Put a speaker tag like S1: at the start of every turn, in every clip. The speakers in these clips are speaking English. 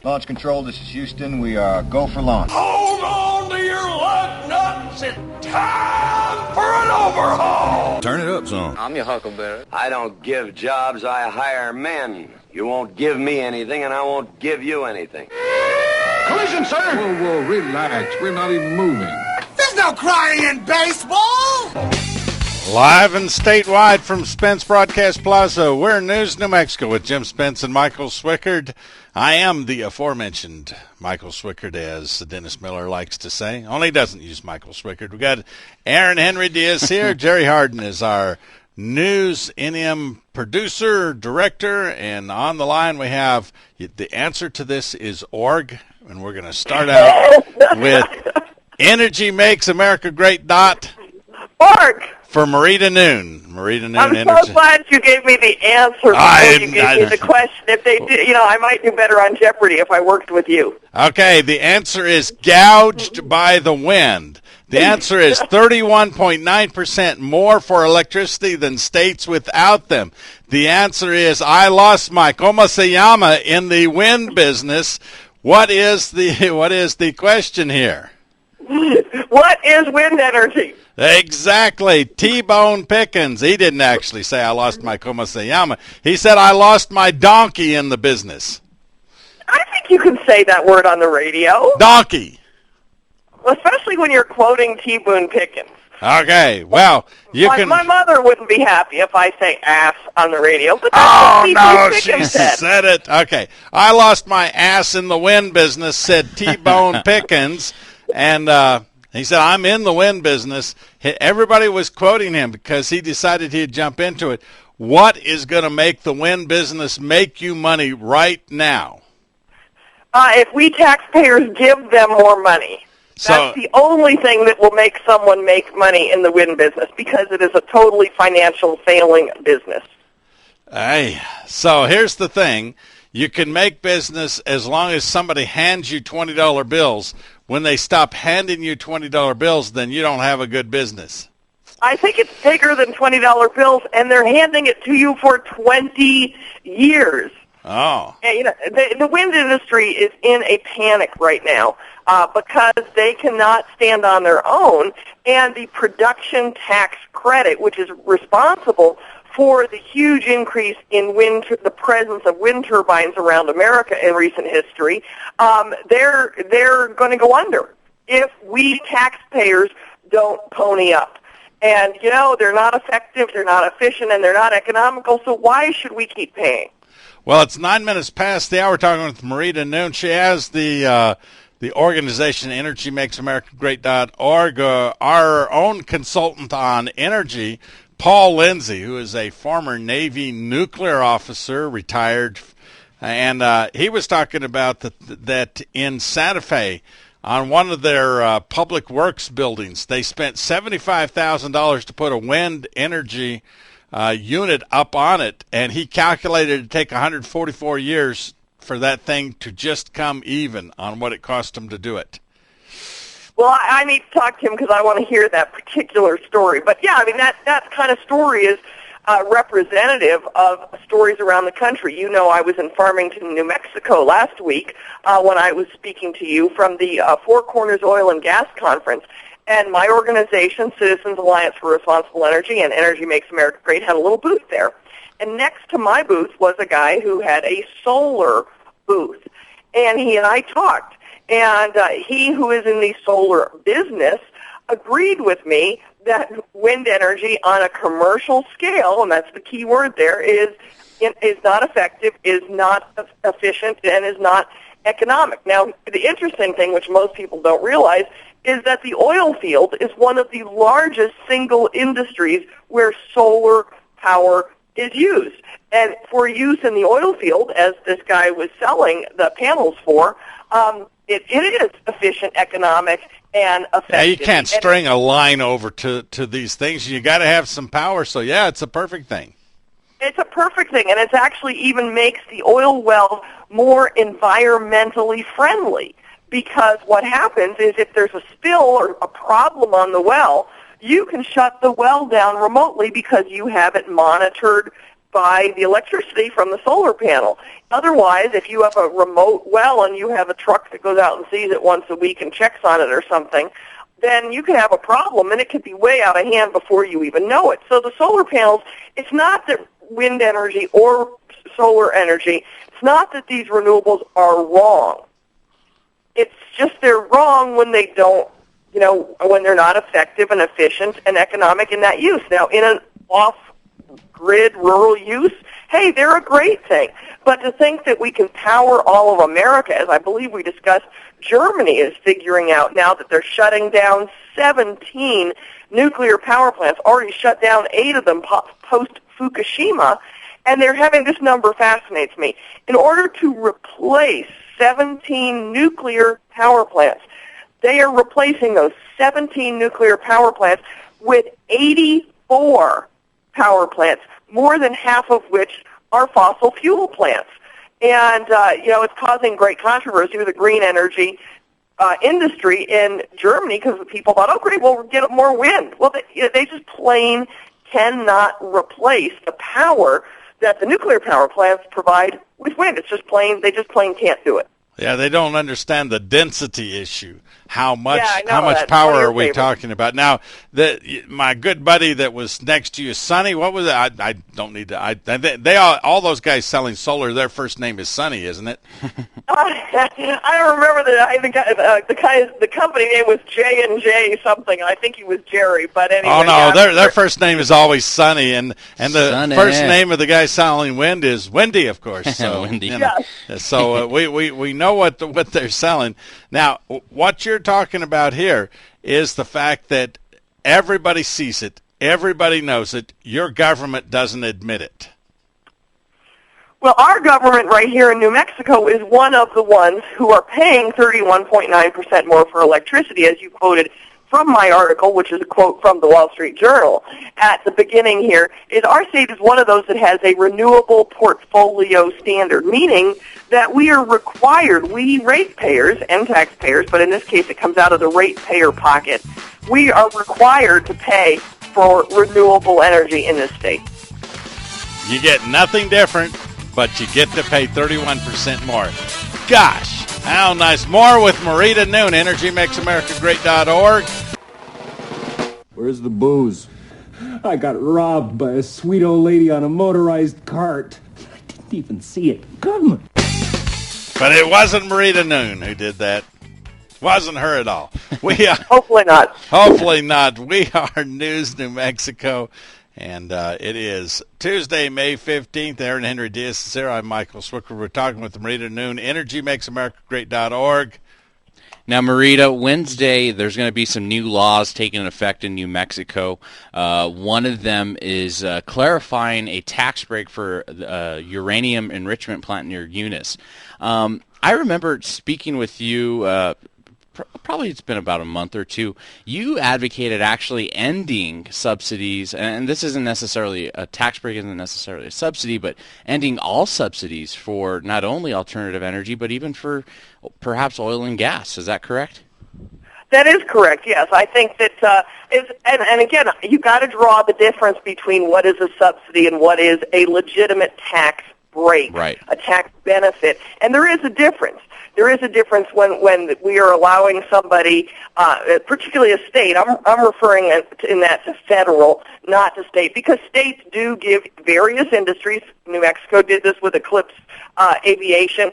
S1: Launch control, this is Houston. We are go for launch.
S2: Hold on to your lug nuts. It's time for an overhaul.
S3: Turn it up some.
S4: I'm your huckleberry.
S5: I don't give jobs, I hire men. You won't give me anything, and I won't give you anything.
S2: Collision, sir.
S6: Whoa, relax. We're not even moving.
S7: There's no crying in baseball!
S8: Live and statewide from Spence Broadcast Plaza, we're in News, New Mexico with Jim Spence and Michael Swickard. I am the aforementioned Michael Swickard, as Dennis Miller likes to say. Only doesn't use Michael Swickard. We got Aaron Henry Diaz here. Jerry Harden is our News NM producer, director, and on the line we have the answer to this is org, and we're going to start out with Energy Makes America Great.
S9: Org.
S8: For Marita Noon. Marita Noon
S9: I'm
S8: Energy.
S9: so glad you gave me the answer before you gave me the question. If they did, I might do better on Jeopardy if I worked with you.
S8: Okay, the answer is gouged by the wind. The answer is 31.9% more for electricity than states without them. The answer is I lost my como se llama in the wind business. What is the question here?
S9: What is wind energy?
S8: Exactly. T-Bone Pickens. He didn't actually say I lost my como se llama. He said I lost my donkey in the business.
S9: I think you can say that word on the radio.
S8: Donkey.
S9: Especially when you're quoting T-Bone Pickens.
S8: Okay, well,
S9: My mother wouldn't be happy if I say ass on the radio, but
S8: Oh,
S9: that's what
S8: no,
S9: T-Bone
S8: she
S9: Pickens
S8: said it. Okay, I lost my ass in the wind business, said T-Bone Pickens, and he said, I'm in the wind business. Everybody was quoting him because he decided he'd jump into it. What is going to make the wind business make you money right now?
S9: If we taxpayers give them more money. That's the only thing that will make someone make money in the wind business because it is a totally financial failing business.
S8: Hey, so here's the thing. You can make business as long as somebody hands you $20 bills. When they stop handing you $20 bills, then you don't have a good business.
S9: I think it's bigger than $20 bills, and they're handing it to you for 20 years.
S8: Oh.
S9: And, the wind industry is in a panic right now because they cannot stand on their own, and the production tax credit, which is responsible for the huge increase in the presence of wind turbines around America in recent history, they're going to go under if we taxpayers don't pony up. And, they're not effective, they're not efficient, and they're not economical, so why should we keep paying?
S8: Well, it's 9 minutes past the hour. We're talking with Marita Noon. She has the organization Energy Makes America Great.org, our own consultant on energy, Paul Lindsay, who is a former Navy nuclear officer, retired, and he was talking about that in Santa Fe, on one of their public works buildings, they spent $75,000 to put a wind energy unit up on it, and he calculated it'd take 144 years for that thing to just come even on what it cost him to do it.
S9: Well, I need to talk to him because I want to hear that particular story. But, yeah, that kind of story is representative of stories around the country. I was in Farmington, New Mexico last week when I was speaking to you from the Four Corners Oil and Gas Conference. And my organization, Citizens Alliance for Responsible Energy and Energy Makes America Great, had a little booth there. And next to my booth was a guy who had a solar booth. And he and I talked. And he, who is in the solar business, agreed with me that wind energy on a commercial scale, and that's the key word there, is not effective, is not efficient, and is not economic. Now, the interesting thing, which most people don't realize, is that the oil field is one of the largest single industries where solar power is used. And for use in the oil field, as this guy was selling the panels for, it is efficient, economic, and effective.
S8: Yeah, you can't string a line over to these things. You got to have some power. So, yeah, it's a perfect thing.
S9: It's a perfect thing, and it actually even makes the oil well more environmentally friendly. Because what happens is if there's a spill or a problem on the well, you can shut the well down remotely because you have it monitored by the electricity from the solar panel. Otherwise, if you have a remote well and you have a truck that goes out and sees it once a week and checks on it or something, then you can have a problem, and it could be way out of hand before you even know it. So the solar panels, it's not that wind energy or solar energy, it's not that these renewables are wrong. It's just they're wrong when they don't, when they're not effective and efficient and economic in that use. Now, in an off-grid rural use, hey, they're a great thing. But to think that we can power all of America, as I believe we discussed, Germany is figuring out now that they're shutting down 17 nuclear power plants, already shut down 8 of them post-Fukushima, and they're having, this number fascinates me, in order to replace 17 nuclear power plants, they are replacing those 17 nuclear power plants with 84 power plants, more than half of which are fossil fuel plants. And, it's causing great controversy with the green energy industry in Germany because people thought, oh, great, we'll get more wind. Well, they just plain cannot replace the power that the nuclear power plants provide with wind. It's just plain, they just plain can't do it.
S8: Yeah, they don't understand the density issue. How much
S9: that.
S8: power are we talking about? Now, my good buddy that was next to you, Sonny, what was it? I don't need to. All those guys selling solar, their first name is Sonny, isn't it?
S9: I don't remember the company name was J&J something. I think he was Jerry, but anyway.
S8: Oh no, their first name is always Sonny, and the
S3: Sonny.
S8: First name of the guy selling wind is Wendy, of course. So,
S3: Wendy.
S8: So we know what they're selling. Now, what you're talking about here is the fact that everybody sees it, everybody knows it, your government doesn't admit it.
S9: Well, our government right here in New Mexico is one of the ones who are paying 31.9% more for electricity, as you quoted from my article, which is a quote from the Wall Street Journal at the beginning here, is our state is one of those that has a renewable portfolio standard, meaning that we are required, we ratepayers and taxpayers, but in this case it comes out of the ratepayer pocket, we are required to pay for renewable energy in this state.
S8: You get nothing different, but you get to pay 31% more. Gosh, how nice. More with Marita Noon, EnergyMakesAmericaGreat.org.
S4: Where's the booze? I got robbed by a sweet old lady on a motorized cart. I didn't even see it. Government.
S8: But it wasn't Marita Noon who did that. Wasn't her at all.
S9: Hopefully not.
S8: Hopefully not. We are News New Mexico. And it is Tuesday, May 15th. Aaron Henry Diaz is here. I'm Michael Swicker. We're talking with Marita Noon, EnergyMakesAmericaGreat.org.
S3: Now, Marita, Wednesday, there's going to be some new laws taking effect in New Mexico. One of them is clarifying a tax break for uranium enrichment plant near Eunice. I remember speaking with you probably it's been about a month or two, you advocated actually ending subsidies, and this isn't necessarily a tax break, isn't necessarily a subsidy, but ending all subsidies for not only alternative energy, but even for perhaps oil and gas. Is that correct?
S9: That is correct, yes. I think that, and again, you've got to draw the difference between what is a subsidy and what is a legitimate tax break,
S3: right,
S9: a tax benefit. And there is a difference. There is a difference when we are allowing somebody, particularly a state, I'm referring in that to federal, not to state, because states do give various industries, New Mexico did this with Eclipse Aviation,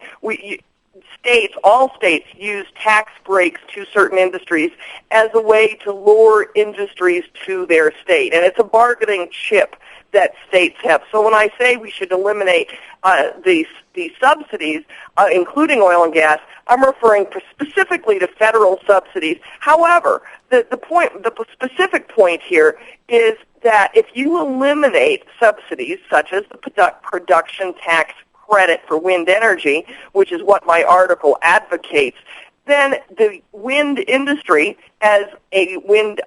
S9: all states use tax breaks to certain industries as a way to lure industries to their state. And it's a bargaining chip that states have. So when I say we should eliminate these subsidies, including oil and gas, I'm referring specifically to federal subsidies. However, the specific point here is that if you eliminate subsidies such as the production tax credit for wind energy, which is what my article advocates, then the wind industry, as a wind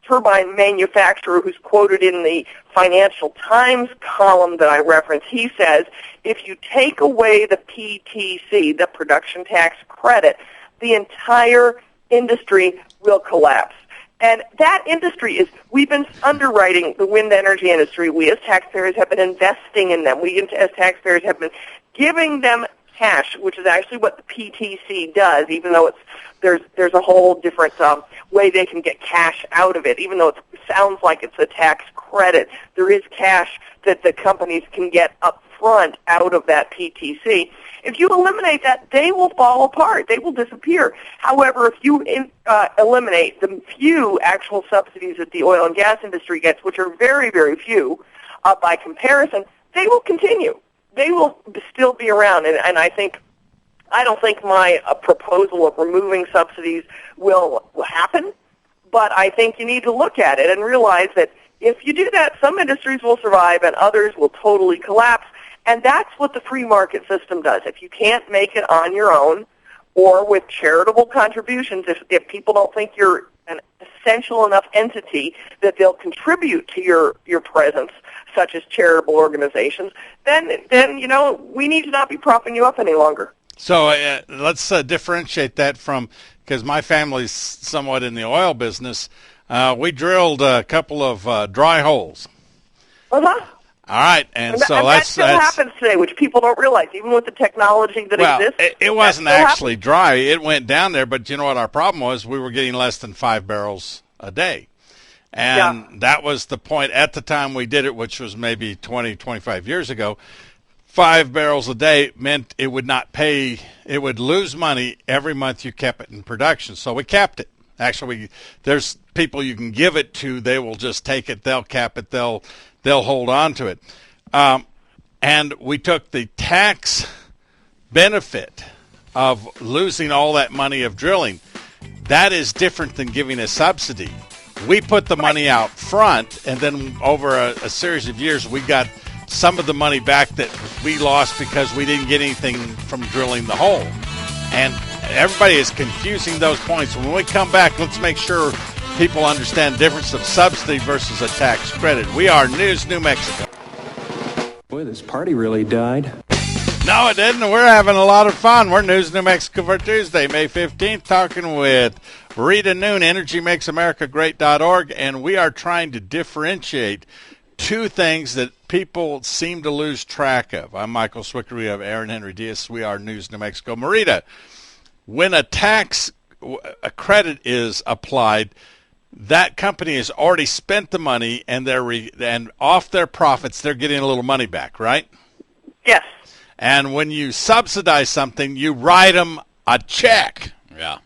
S9: turbine manufacturer who's quoted in the Financial Times column that I referenced, he says, if you take away the PTC, the production tax credit, the entire industry will collapse. And that industry we've been underwriting the wind energy industry. We as taxpayers have been investing in them. We as taxpayers have been giving them cash, which is actually what the PTC does, even though there's a whole different way they can get cash out of it. Even though it sounds like it's a tax credit, there is cash that the companies can get up front out of that PTC. If you eliminate that, they will fall apart. They will disappear. However, if you eliminate the few actual subsidies that the oil and gas industry gets, which are very, very few by comparison, they will continue. They will still be around. And I don't think my proposal of removing subsidies will happen, but I think you need to look at it and realize that if you do that, some industries will survive and others will totally collapse. And that's what the free market system does. If you can't make it on your own or with charitable contributions, if people don't think you're an essential enough entity that they'll contribute to your presence, such as charitable organizations, then we need to not be propping you up any longer.
S8: So let's differentiate that from, because my family's somewhat in the oil business, we drilled a couple of dry holes.
S9: Uh-huh.
S8: All right, and so
S9: that still happens today, which people don't realize, even with the technology that exists.
S8: It wasn't actually dry. It went down there, but you know what our problem was? We were getting less than 5 barrels a day. And that was the point at the time we did it, which was maybe 20, 25 years ago. 5 barrels a day meant it would not pay. It would lose money every month you kept it in production. So we capped it. Actually, there's people you can give it to. They will just take it. They'll cap it. They'll hold on to it. And we took the tax benefit of losing all that money of drilling. That is different than giving a subsidy. We put the money out front, and then over a series of years, we got some of the money back that we lost because we didn't get anything from drilling the hole. And everybody is confusing those points. When we come back, let's make sure people understand the difference of subsidy versus a tax credit. We are News New Mexico.
S4: Boy, this party really died.
S8: No, it didn't. We're having a lot of fun. We're News New Mexico for Tuesday, May 15th, talking with Marita Noon, EnergyMakesAmericaGreat.org, and we are trying to differentiate two things that people seem to lose track of. I'm Michael Swicker. We have Aaron Henry Diaz. We are News New Mexico. Marita, when a credit is applied, that company has already spent the money, and and off their profits, they're getting a little money back, right?
S9: Yes.
S8: And when you subsidize something, you write them a check.
S3: Yeah.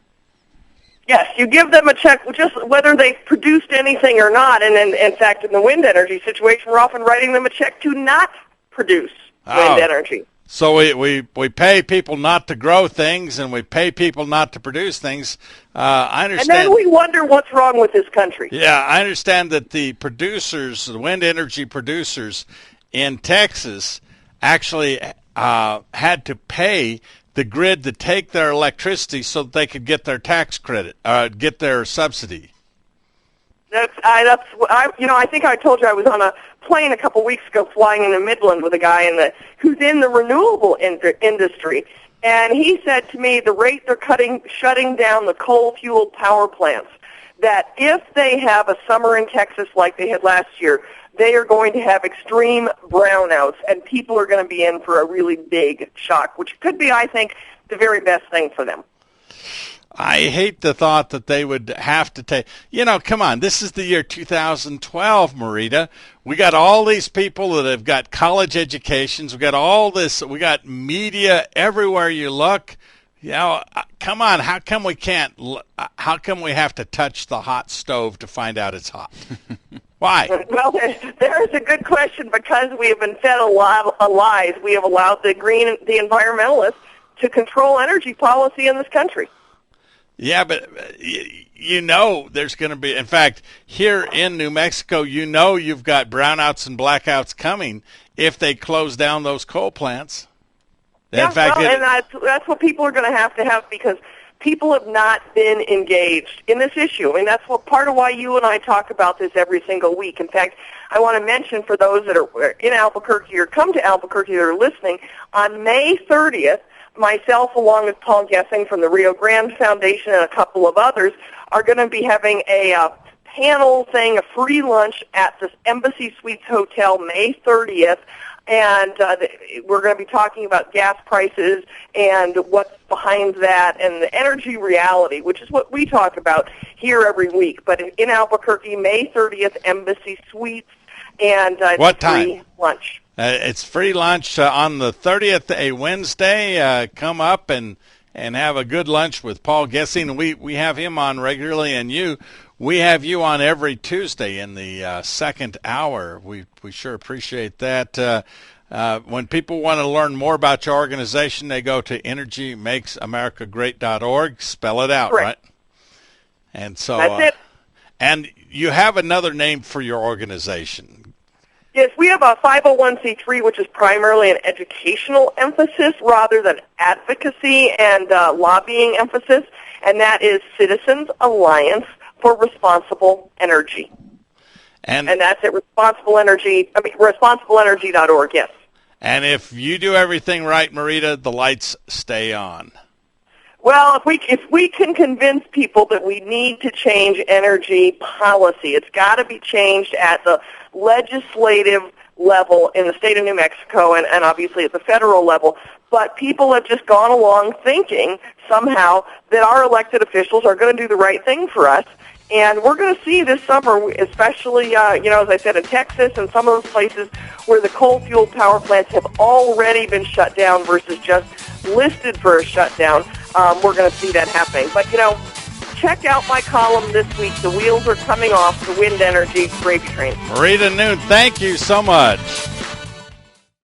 S9: Yes, you give them a check, just whether they've produced anything or not. And in fact, in the wind energy situation, we're often writing them a check to not produce wind energy.
S8: So we pay people not to grow things, and we pay people not to produce things. I understand.
S9: And then we wonder what's wrong with this country.
S8: Yeah, I understand that the producers, the wind energy producers in Texas, actually had to pay the grid to take their electricity so that they could get their tax credit, get their subsidy.
S9: I think I told you I was on a plane a couple weeks ago flying into Midland with a guy who's in the renewable industry, and he said to me the rate they're shutting down the coal-fueled power plants, that if they have a summer in Texas like they had last year, they are going to have extreme brownouts, and people are going to be in for a really big shock, which could be, I think, the very best thing for them.
S8: I hate the thought that they would have to take, come on, this is the year 2012, Marita. We got all these people that have got college educations. We got all this, we got media everywhere you look. Come on, how come we have to touch the hot stove to find out it's hot? Why?
S9: Well, there's a good question. Because we have been fed a lot of lies, we have allowed the environmentalists to control energy policy in this country.
S8: Yeah, but there's going to be, in fact, here in New Mexico, you've got brownouts and blackouts coming if they close down those coal plants.
S9: Yeah, and that's what people are going to have because people have not been engaged in this issue. I mean, that's part of why you and I talk about this every single week. In fact, I want to mention for those that are in Albuquerque or come to Albuquerque that are listening, on May 30th, myself, along with Paul Gessing from the Rio Grande Foundation and a couple of others, are going to be having a panel thing, a free lunch at the Embassy Suites Hotel May 30th. And we're going to be talking about gas prices and what's behind that and the energy reality, which is what we talk about here every week. But in Albuquerque, May 30th, Embassy Suites, and
S8: what
S9: free
S8: time?
S9: Lunch.
S8: It's free lunch on the 30th, a Wednesday. Come up and have a good lunch with Paul Gessing. We have him on regularly, and we have you on every Tuesday in the second hour. We sure appreciate that. When people want to learn more about your organization, they go to energymakesamericagreat.org. Spell it out,
S9: Correct.
S8: right? And so
S9: that's it.
S8: And you have another name for your organization.
S9: Yes, we have a 501c3, which is primarily an educational emphasis rather than advocacy and lobbying emphasis, and that is Citizens Alliance for Responsible Energy. And that's at responsibleenergy.org, yes.
S8: And if you do everything right, Marita, the lights stay on.
S9: Well, if we can convince people that we need to change energy policy, it's got to be changed at the legislative level in the state of New Mexico and obviously at the federal level. But people have just gone along thinking somehow that our elected officials are going to do the right thing for us. And we're going to see this summer, especially, as I said, in Texas and some of those places where the coal-fueled power plants have already been shut down versus just listed for a shutdown. We're going to see that happening. But, check out my column this week. The wheels are coming off the wind energy gravy train.
S8: Marita Noon, thank you so much.